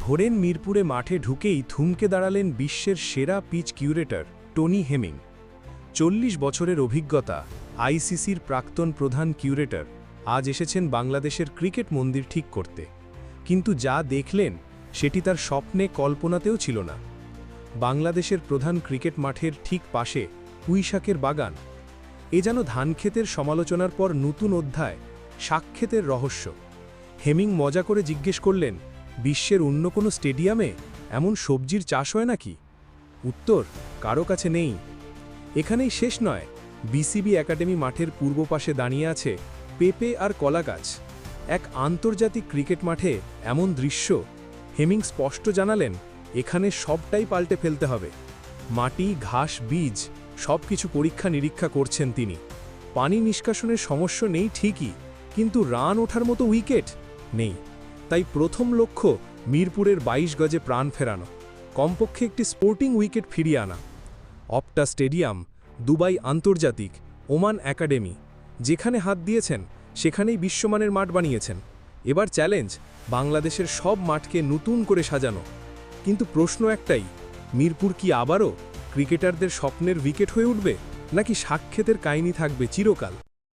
ভোরেন মিরপুরে মাঠে ঢুকেই থমকে দাঁড়ালেন বিশ্বের সেরা পিচ কিউরেটর টনি হেমিং। ৪০ বছরের অভিজ্ঞতা, আইসিসির প্রাক্তন প্রধান কিউরেটর আজ এসেছেন বাংলাদেশের ক্রিকেট মন্দির ঠিক করতে। কিন্তু যা দেখলেন সেটি তার স্বপ্নে কল্পনাতেও ছিল না। বাংলাদেশের প্রধান ক্রিকেট মাঠের ঠিক পাশে পুঁইশাকের বাগান। এ যেন ধানক্ষেতের সমালোচনার পর নতুন অধ্যায়, শাকক্ষেতের রহস্য। হেমিং মজা করে জিজ্ঞেস করলেন, বিশ্বের অন্য কোনো স্টেডিয়ামে এমন সবজির চাষ হয় নাকি? উত্তর কারো কাছে নেই। এখানেই শেষ নয়, বিসিবি একাডেমি মাঠের পূর্ব পাশে দাঁড়িয়ে আছে পেঁপে আর কলা গাছ। এক আন্তর্জাতিক ক্রিকেট মাঠে এমন দৃশ্য। হেমিং স্পষ্ট জানালেন, এখানে সবটাই পাল্টে ফেলতে হবে। মাটি, ঘাস, বীজ সব কিছু পরীক্ষা নিরীক্ষা করছেন তিনি। পানি নিষ্কাশনের সমস্যা নেই ঠিকই, কিন্তু রান ওঠার মতো উইকেট নেই। তাই প্রথম লক্ষ্য মিরপুরের ২২ গজে প্রাণ ফেরানো, কমপক্ষে একটি স্পোর্টিং উইকেট ফিরিয়ে আনা। অপটা স্টেডিয়াম, দুবাই আন্তর্জাতিক, ওমান একাডেমি, যেখানে হাত দিয়েছেন সেখানেই বিশ্বমানের মাঠ বানিয়েছেন। এবার চ্যালেঞ্জ, বাংলাদেশের সব মাঠকে নতুন করে সাজানো। কিন্তু প্রশ্ন একটাই, মিরপুর কি আবারও ক্রিকেটারদের স্বপ্নের উইকেট হয়ে উঠবে, নাকি সাকক্ষেতের কাহিনী থাকবে চিরকাল?